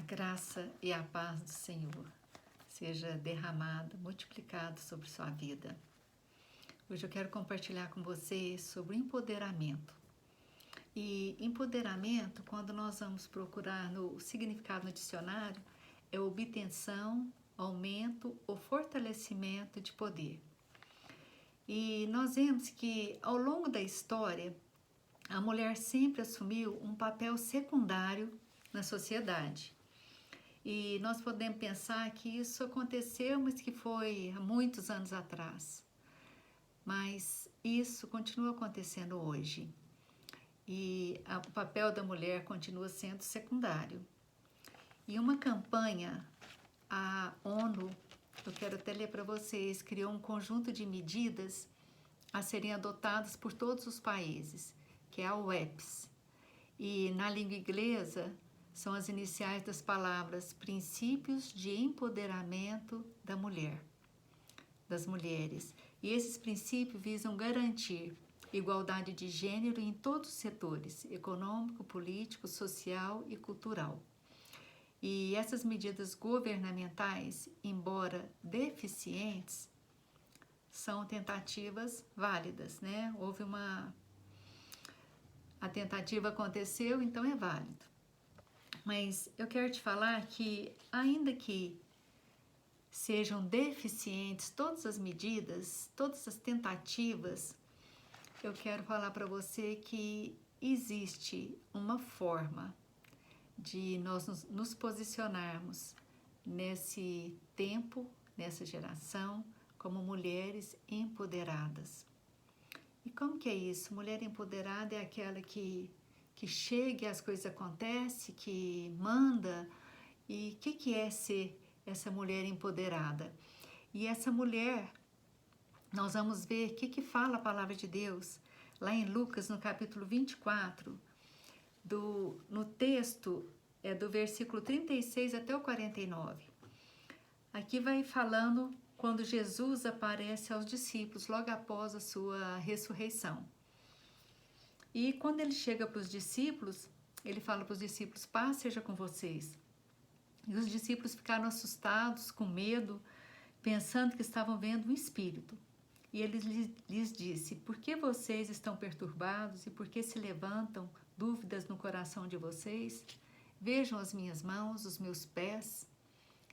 graça e a paz do Senhor seja derramada, multiplicado sobre sua vida. Hoje eu quero compartilhar com vocês sobre o empoderamento. E empoderamento, quando nós vamos procurar no significado no dicionário, é obtenção, aumento ou fortalecimento de poder. E nós vemos que ao longo da história, a mulher sempre assumiu um papel secundário na sociedade. E nós podemos pensar que isso aconteceu, mas que foi há muitos anos atrás. Mas isso continua acontecendo hoje. E o papel da mulher continua sendo secundário. E uma campanha, a ONU, eu quero até ler para vocês, criou um conjunto de medidas a serem adotadas por todos os países, que é a WEPS. E na língua inglesa, são as iniciais das palavras Princípios de Empoderamento da Mulher, das mulheres. E esses princípios visam garantir igualdade de gênero em todos os setores, econômico, político, social e cultural. E essas medidas governamentais, embora deficientes, são tentativas válidas, né? A tentativa aconteceu, então é válido. Mas eu quero te falar que, ainda que sejam deficientes todas as medidas, todas as tentativas, eu quero falar para você que existe uma forma de nós nos posicionarmos nesse tempo, nessa geração, como mulheres empoderadas. E como que é isso? Mulher empoderada é aquela que chega e as coisas acontecem, que manda. E o que é ser essa mulher empoderada? E essa mulher, nós vamos ver o que fala a palavra de Deus, lá em Lucas, no capítulo 24, no texto do versículo 36 até o 49. Aqui vai falando quando Jesus aparece aos discípulos, logo após a sua ressurreição. E quando ele chega para os discípulos, ele fala para os discípulos, paz seja com vocês. E os discípulos ficaram assustados, com medo, pensando que estavam vendo um espírito. E ele lhes disse, por que vocês estão perturbados e por que se levantam dúvidas no coração de vocês? Vejam as minhas mãos, os meus pés.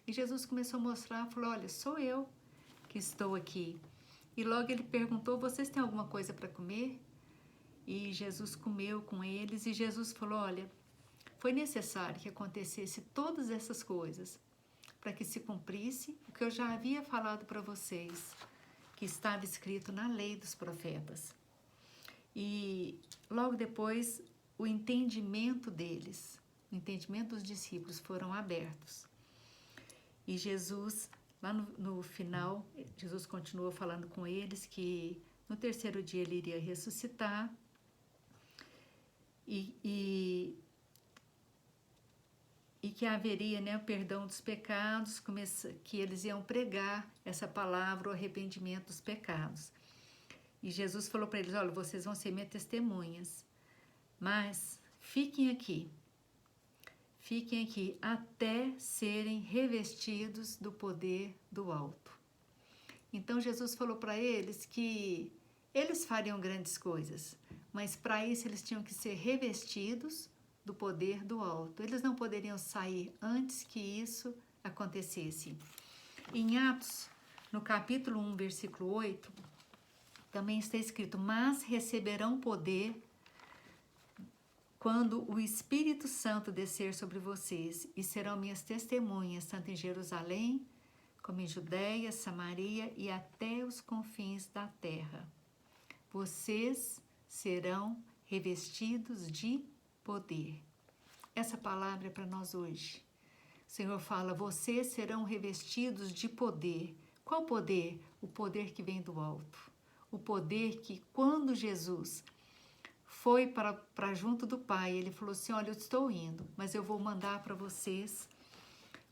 E Jesus começou a mostrar, falou, olha, sou eu que estou aqui. E logo ele perguntou, vocês têm alguma coisa para comer? E Jesus comeu com eles e Jesus falou, olha, foi necessário que acontecesse todas essas coisas para que se cumprisse o que eu já havia falado para vocês, que estava escrito na lei dos profetas. E logo depois o entendimento deles, o entendimento dos discípulos foram abertos. E Jesus, lá no final, Jesus continuou falando com eles que no terceiro dia ele iria ressuscitar e que haveria, né, o perdão dos pecados, que eles iam pregar essa palavra, o arrependimento dos pecados. E Jesus falou para eles, olha, vocês vão ser minhas testemunhas, mas fiquem aqui até serem revestidos do poder do alto. Então Jesus falou para eles que eles fariam grandes coisas, mas para isso eles tinham que ser revestidos do poder do alto. Eles não poderiam sair antes que isso acontecesse. Em Atos, no capítulo 1, versículo 8, também está escrito, mas receberão poder quando o Espírito Santo descer sobre vocês e serão minhas testemunhas, tanto em Jerusalém, como em Judéia, Samaria e até os confins da terra. Vocês serão revestidos de poder. Essa palavra é para nós hoje. O Senhor fala, vocês serão revestidos de poder. Qual poder? O poder que vem do alto. O poder que quando Jesus foi para junto do Pai, ele falou assim, olha, eu estou indo, mas eu vou mandar para vocês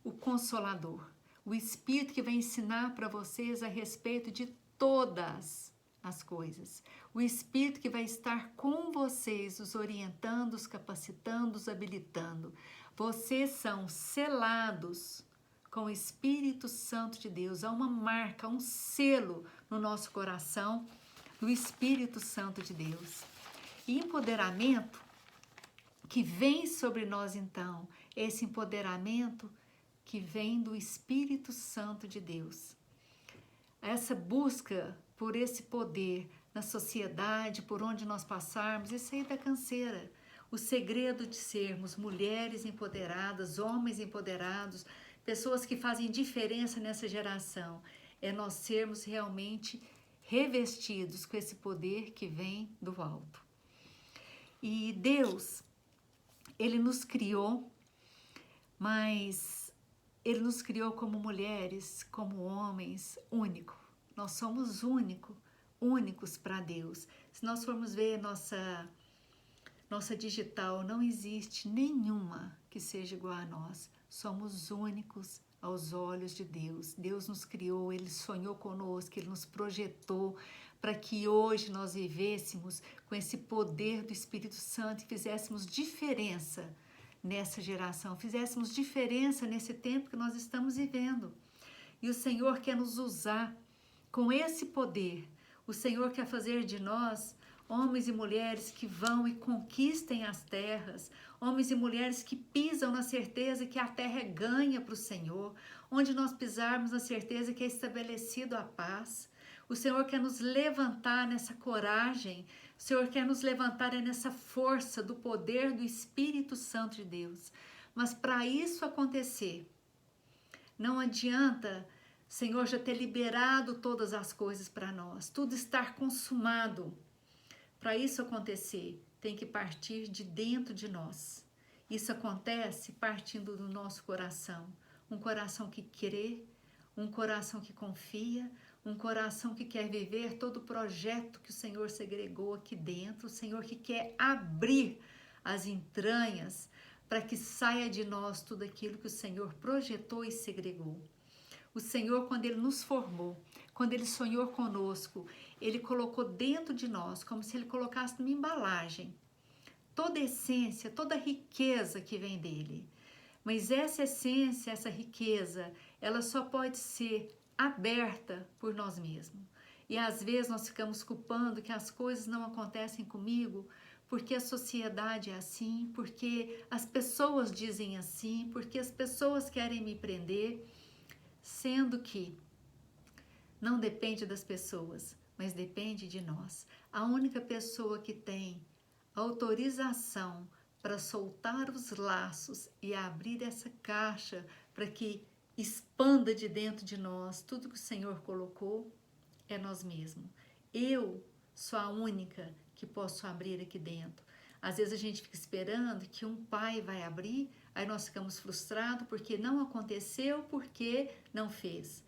o Consolador, o Espírito que vai ensinar para vocês a respeito de todas as coisas. O Espírito que vai estar com vocês, os orientando, os capacitando, os habilitando. Vocês são selados com o Espírito Santo de Deus. Há uma marca, um selo no nosso coração do Espírito Santo de Deus. E empoderamento que vem sobre nós então, esse empoderamento que vem do Espírito Santo de Deus. Essa busca por esse poder na sociedade, por onde nós passarmos, isso aí é da canseira. O segredo de sermos mulheres empoderadas, homens empoderados, pessoas que fazem diferença nessa geração, é nós sermos realmente revestidos com esse poder que vem do alto. E Deus, Ele nos criou, mas Ele nos criou como mulheres, como homens, único. Nós somos únicos para Deus. Se nós formos ver nossa digital, não existe nenhuma que seja igual a nós. Somos únicos aos olhos de Deus. Deus nos criou, Ele sonhou conosco, Ele nos projetou para que hoje nós vivêssemos com esse poder do Espírito Santo e fizéssemos diferença nessa geração, fizéssemos diferença nesse tempo que nós estamos vivendo. E o Senhor quer nos usar com esse poder. O Senhor quer fazer de nós homens e mulheres que vão e conquistem as terras, homens e mulheres que pisam na certeza que a terra é ganha para o Senhor, onde nós pisarmos na certeza que é estabelecido a paz. O Senhor quer nos levantar nessa coragem, o Senhor quer nos levantar nessa força do poder do Espírito Santo de Deus. Mas para isso acontecer, não adianta o Senhor já ter liberado todas as coisas para nós, tudo estar consumado. Para isso acontecer, tem que partir de dentro de nós. Isso acontece partindo do nosso coração. Um coração que crê, um coração que confia, um coração que quer viver todo o projeto que o Senhor segregou aqui dentro, o Senhor que quer abrir as entranhas para que saia de nós tudo aquilo que o Senhor projetou e segregou. O Senhor, quando Ele nos formou, quando Ele sonhou conosco, Ele colocou dentro de nós, como se Ele colocasse numa embalagem, toda a essência, toda a riqueza que vem dEle. Mas essa essência, essa riqueza, ela só pode ser aberta por nós mesmos. E às vezes nós ficamos culpando que as coisas não acontecem comigo porque a sociedade é assim, porque as pessoas dizem assim, porque as pessoas querem me prender, sendo que não depende das pessoas, mas depende de nós. A única pessoa que tem autorização para soltar os laços e abrir essa caixa para que expanda de dentro de nós tudo que o Senhor colocou é nós mesmos. Eu sou a única que posso abrir aqui dentro. Às vezes a gente fica esperando que um pai vai abrir, aí nós ficamos frustrados porque não aconteceu, porque não fez.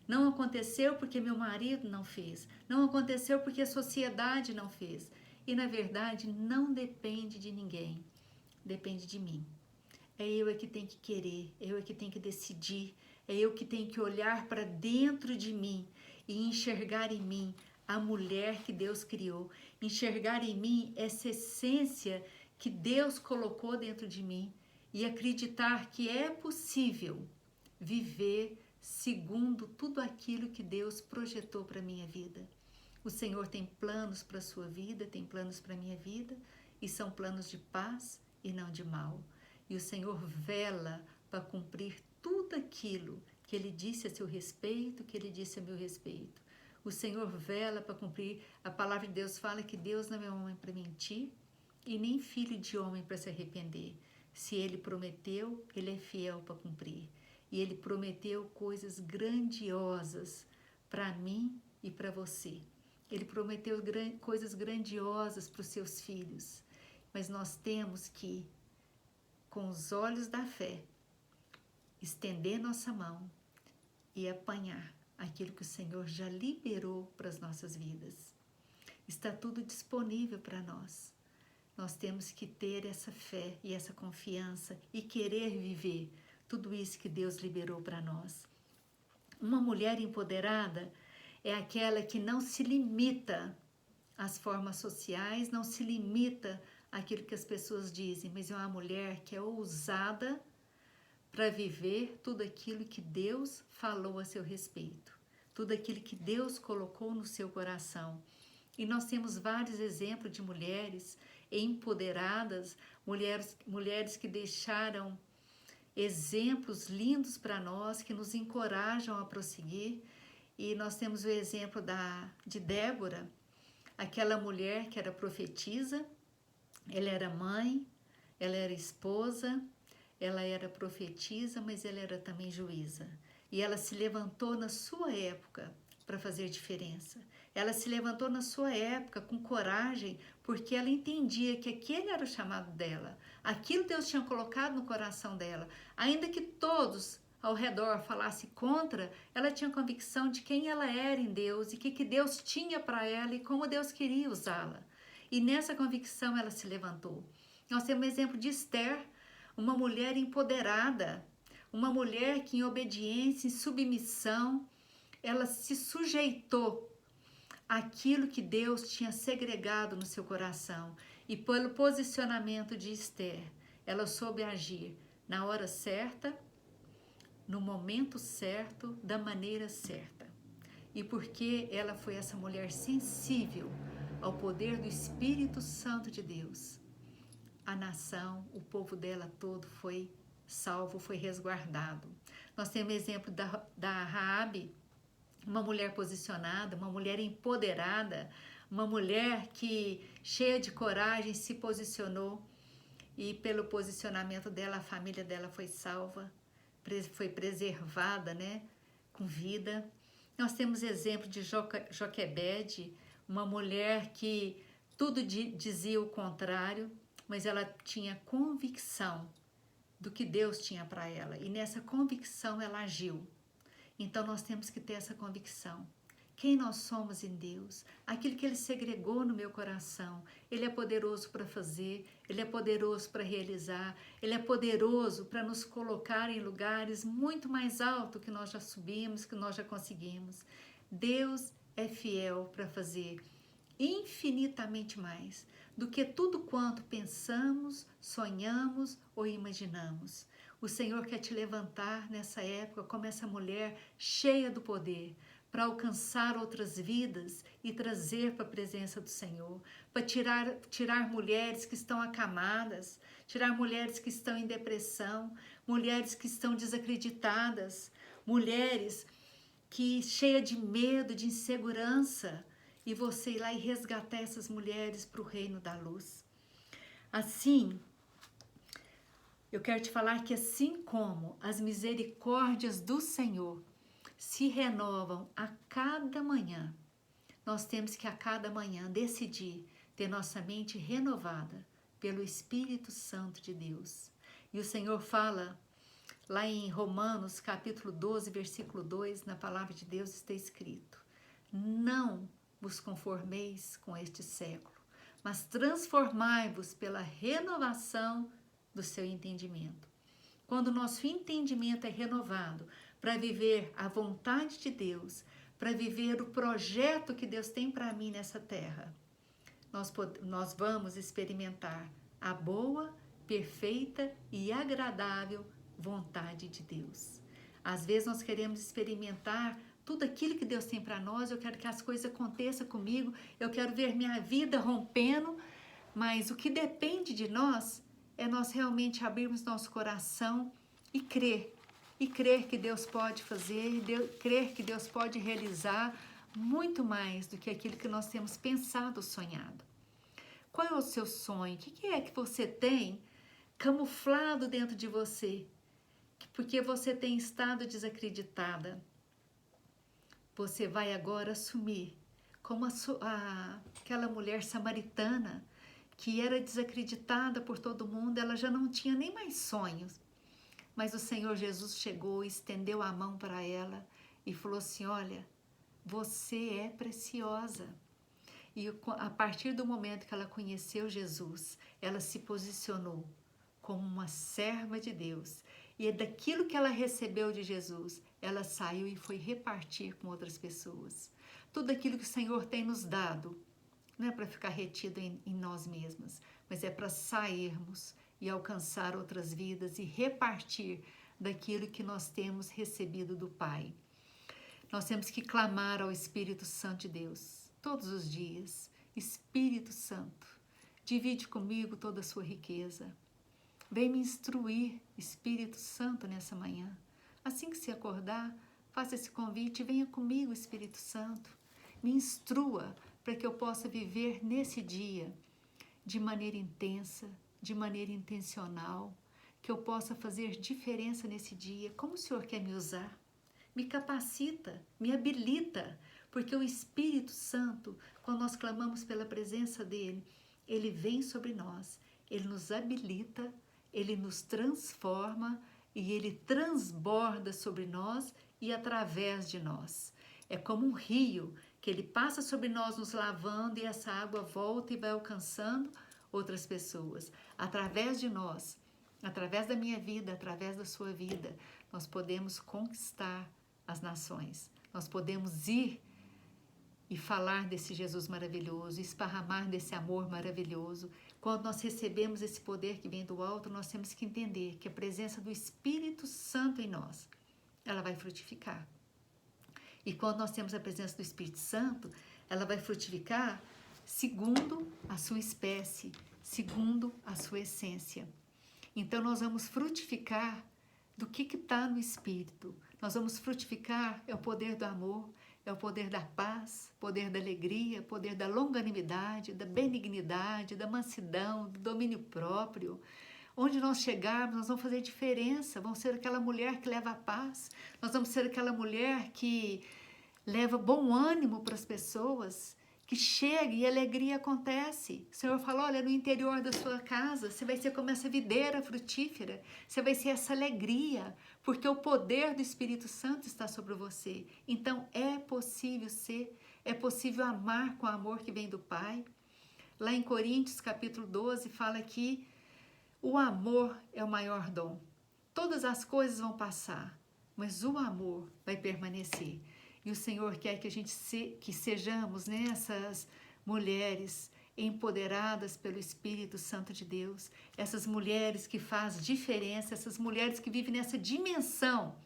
Não aconteceu porque meu marido não fez. Não aconteceu porque a sociedade não fez. E na verdade não depende de ninguém. Depende de mim. É eu que tenho que querer, é eu que tenho que decidir, é eu que tenho que olhar para dentro de mim e enxergar em mim a mulher que Deus criou, enxergar em mim essa essência que Deus colocou dentro de mim e acreditar que é possível viver segundo tudo aquilo que Deus projetou para a minha vida. O Senhor tem planos para a sua vida, tem planos para a minha vida, e são planos de paz e não de mal. E o Senhor vela para cumprir tudo aquilo que Ele disse a seu respeito, que Ele disse a meu respeito. O Senhor vela para cumprir. A palavra de Deus fala que Deus não é homem para mentir e nem filho de homem para se arrepender. Se Ele prometeu, Ele é fiel para cumprir. E Ele prometeu coisas grandiosas para mim e para você. Ele prometeu coisas grandiosas para os seus filhos. Mas nós temos que, com os olhos da fé, estender nossa mão e apanhar aquilo que o Senhor já liberou para as nossas vidas. Está tudo disponível para nós. Nós temos que ter essa fé e essa confiança e querer viver tudo isso que Deus liberou para nós. Uma mulher empoderada, é aquela que não se limita às formas sociais, não se limita àquilo que as pessoas dizem, mas é uma mulher que é ousada para viver tudo aquilo que Deus falou a seu respeito, tudo aquilo que Deus colocou no seu coração. E nós temos vários exemplos de mulheres empoderadas, mulheres que deixaram exemplos lindos para nós, que nos encorajam a prosseguir. E nós temos o exemplo de Débora, aquela mulher que era profetisa, ela era mãe, ela era esposa, ela era profetisa, mas ela era também juíza. E ela se levantou na sua época para fazer diferença. Ela se levantou na sua época com coragem, porque ela entendia que aquele era o chamado dela. Aquilo Deus tinha colocado no coração dela. Ainda que todos ao redor falassem contra, ela tinha convicção de quem ela era em Deus e que Deus tinha para ela e como Deus queria usá-la. E nessa convicção ela se levantou. Nós temos um exemplo de Esther, uma mulher empoderada, uma mulher que em obediência, em submissão, ela se sujeitou àquilo que Deus tinha segregado no seu coração. E pelo posicionamento de Esther, ela soube agir na hora certa, no momento certo, da maneira certa. E porque ela foi essa mulher sensível ao poder do Espírito Santo de Deus, a nação, o povo dela todo foi salvo, foi resguardado. Nós temos o exemplo da Raabe, uma mulher posicionada, uma mulher empoderada, uma mulher que, cheia de coragem, se posicionou e pelo posicionamento dela, a família dela foi salva, foi preservada, né, com vida. Nós temos exemplo de Joquebede, uma mulher que tudo dizia o contrário, mas ela tinha convicção do que Deus tinha para ela, e nessa convicção ela agiu. Então nós temos que ter essa convicção. Quem nós somos em Deus, aquilo que Ele segregou no meu coração, Ele é poderoso para fazer, Ele é poderoso para realizar, Ele é poderoso para nos colocar em lugares muito mais altos que nós já subimos, que nós já conseguimos. Deus é fiel para fazer infinitamente mais do que tudo quanto pensamos, sonhamos ou imaginamos. O Senhor quer te levantar nessa época como essa mulher cheia do poder, para alcançar outras vidas e trazer para a presença do Senhor, para tirar mulheres que estão acamadas, tirar mulheres que estão em depressão, mulheres que estão desacreditadas, mulheres que cheias de medo, de insegurança, e você ir lá e resgatar essas mulheres para o reino da luz. Assim, eu quero te falar que assim como as misericórdias do Senhor se renovam a cada manhã, nós temos que a cada manhã decidir ter nossa mente renovada pelo Espírito Santo de Deus. E o Senhor fala lá em Romanos capítulo 12, versículo 2, na palavra de Deus está escrito: não vos conformeis com este século, mas transformai-vos pela renovação do seu entendimento. Quando o nosso entendimento é renovado para viver a vontade de Deus, para viver o projeto que Deus tem para mim nessa terra, nós vamos experimentar a boa, perfeita e agradável vontade de Deus. Às vezes nós queremos experimentar tudo aquilo que Deus tem para nós, eu quero que as coisas aconteçam comigo, eu quero ver minha vida rompendo, mas o que depende de nós é nós realmente abrirmos nosso coração e crer que Deus pode fazer, crer que Deus pode realizar muito mais do que aquilo que nós temos pensado, sonhado. Qual é o seu sonho? O que é que você tem camuflado dentro de você? Porque você tem estado desacreditada. Você vai agora assumir como aquela mulher samaritana que era desacreditada por todo mundo, ela já não tinha nem mais sonhos. Mas o Senhor Jesus chegou e estendeu a mão para ela e falou assim: olha, você é preciosa. E a partir do momento que ela conheceu Jesus, ela se posicionou como uma serva de Deus. E é daquilo que ela recebeu de Jesus, ela saiu e foi repartir com outras pessoas. tudo aquilo que o Senhor tem nos dado. Não é para ficar retido em nós mesmas, mas é para sairmos e alcançar outras vidas e repartir daquilo que nós temos recebido do Pai. Nós temos que clamar ao Espírito Santo de Deus todos os dias. Espírito Santo, divide comigo toda a sua riqueza. Vem me instruir, Espírito Santo, nessa manhã. Assim que se acordar, faça esse convite e venha comigo, Espírito Santo. Me instrua para que eu possa viver nesse dia de maneira intensa, de maneira intencional, que eu possa fazer diferença nesse dia. Como o Senhor quer me usar? Me capacita, me habilita, porque o Espírito Santo, quando nós clamamos pela presença dele, ele vem sobre nós, ele nos habilita, ele nos transforma e ele transborda sobre nós e através de nós. É como um rio que ele passa sobre nós nos lavando e essa água volta e vai alcançando outras pessoas. Através de nós, através da minha vida, através da sua vida, nós podemos conquistar as nações. Nós podemos ir e falar desse Jesus maravilhoso, esparramar desse amor maravilhoso. Quando nós recebemos esse poder que vem do alto, nós temos que entender que a presença do Espírito Santo em nós, ela vai frutificar. E quando nós temos a presença do Espírito Santo, ela vai frutificar segundo a sua espécie, segundo a sua essência. Então nós vamos frutificar do que está no Espírito. Nós vamos frutificar, é o poder do amor, é o poder da paz, poder da alegria, poder da longanimidade, da benignidade, da mansidão, do domínio próprio. Onde nós chegarmos, nós vamos fazer diferença, vamos ser aquela mulher que leva a paz, nós vamos ser aquela mulher que leva bom ânimo para as pessoas, que chega e a alegria acontece. O Senhor fala, olha, no interior da sua casa, você vai ser como essa videira frutífera, você vai ser essa alegria, porque o poder do Espírito Santo está sobre você. Então, é possível ser, é possível amar com o amor que vem do Pai. Lá em Coríntios, capítulo 12, fala que o amor é o maior dom. Todas as coisas vão passar, mas o amor vai permanecer. E o Senhor quer que a gente sejamos essas mulheres empoderadas pelo Espírito Santo de Deus, essas mulheres que fazem diferença, essas mulheres que vivem nessa dimensão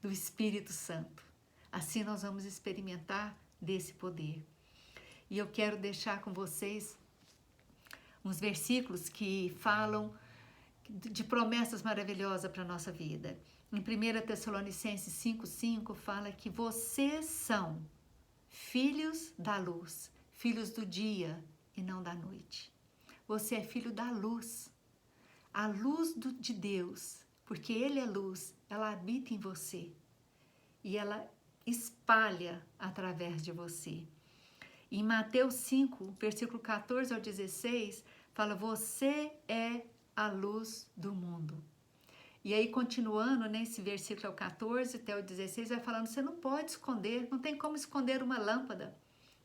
do Espírito Santo. Assim nós vamos experimentar desse poder. E eu quero deixar com vocês uns versículos que falam de promessas maravilhosas para a nossa vida. Em 1 Tessalonicenses 5,5 fala que vocês são filhos da luz, filhos do dia e não da noite. Você é filho da luz, a luz de Deus, porque Ele é luz, ela habita em você e ela espalha através de você. Em Mateus 5, versículo 14 ao 16, fala, você é a luz do mundo. E aí, continuando nesse versículo 14 até o 16, vai falando, você não pode esconder, não tem como esconder uma lâmpada,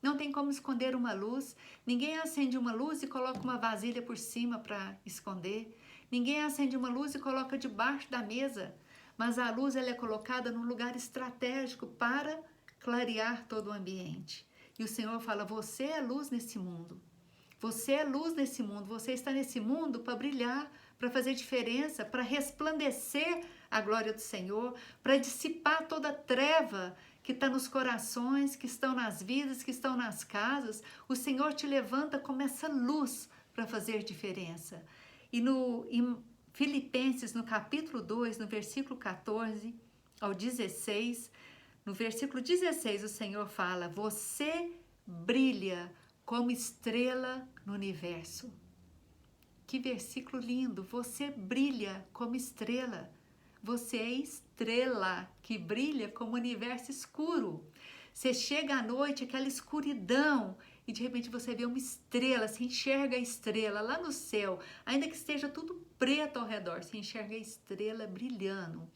não tem como esconder uma luz, ninguém acende uma luz e coloca uma vasilha por cima para esconder, ninguém acende uma luz e coloca debaixo da mesa, mas a luz ela é colocada num lugar estratégico para clarear todo o ambiente. E o Senhor fala, você é luz nesse mundo, você é luz nesse mundo, você está nesse mundo para brilhar, para fazer diferença, para resplandecer a glória do Senhor, para dissipar toda a treva que está nos corações, que estão nas vidas, que estão nas casas. O Senhor te levanta como essa luz para fazer diferença. E em Filipenses, no capítulo 2, no versículo 14 ao 16, no versículo 16 o Senhor fala, você brilha como estrela no universo. Que versículo lindo! Você brilha como estrela. Você é estrela que brilha como universo escuro. Você chega à noite, aquela escuridão, e de repente você vê uma estrela, você enxerga a estrela lá no céu, ainda que esteja tudo preto ao redor, você enxerga a estrela brilhando.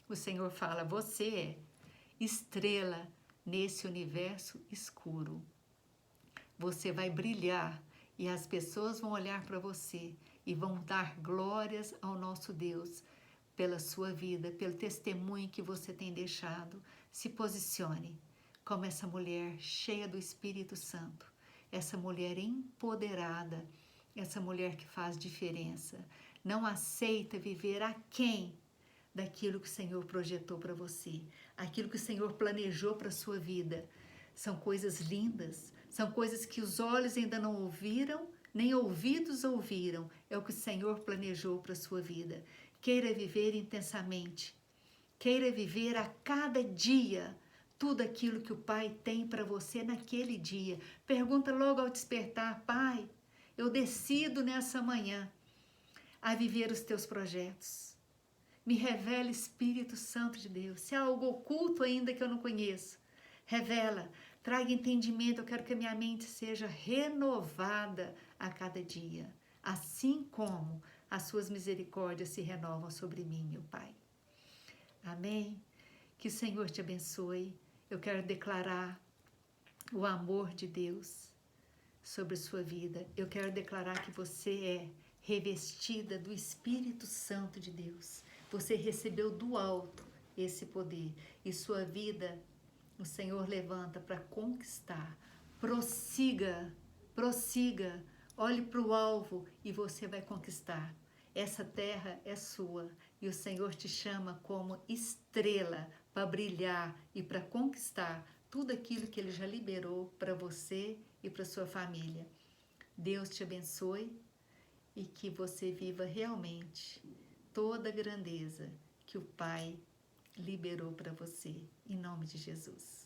O Senhor fala, você é estrela nesse universo escuro. Você vai brilhar e as pessoas vão olhar para você e vão dar glórias ao nosso Deus pela sua vida, pelo testemunho que você tem deixado. Se posicione, como essa mulher cheia do Espírito Santo, essa mulher empoderada, essa mulher que faz diferença, não aceita viver aquém daquilo que o Senhor projetou para você, aquilo que o Senhor planejou para a sua vida. São coisas lindas, são coisas que os olhos ainda não ouviram, nem ouvidos ouviram. É o que o Senhor planejou para a sua vida. Queira viver intensamente, queira viver a cada dia tudo aquilo que o Pai tem para você naquele dia. Pergunta logo ao despertar: Pai, eu decido nessa manhã a viver os teus projetos. Me revela, Espírito Santo de Deus, se há algo oculto ainda que eu não conheço, revela, traga entendimento. Eu quero que a minha mente seja renovada a cada dia, assim como as suas misericórdias se renovam sobre mim, meu Pai. Amém? Que o Senhor te abençoe. Eu quero declarar o amor de Deus sobre a sua vida. Eu quero declarar que você é revestida do Espírito Santo de Deus. Você recebeu do alto esse poder e sua vida o Senhor levanta para conquistar. Prossiga, prossiga, olhe para o alvo e você vai conquistar. Essa terra é sua e o Senhor te chama como estrela para brilhar e para conquistar tudo aquilo que Ele já liberou para você e para sua família. Deus te abençoe e que você viva realmente toda a grandeza que o Pai liberou para você, em nome de Jesus.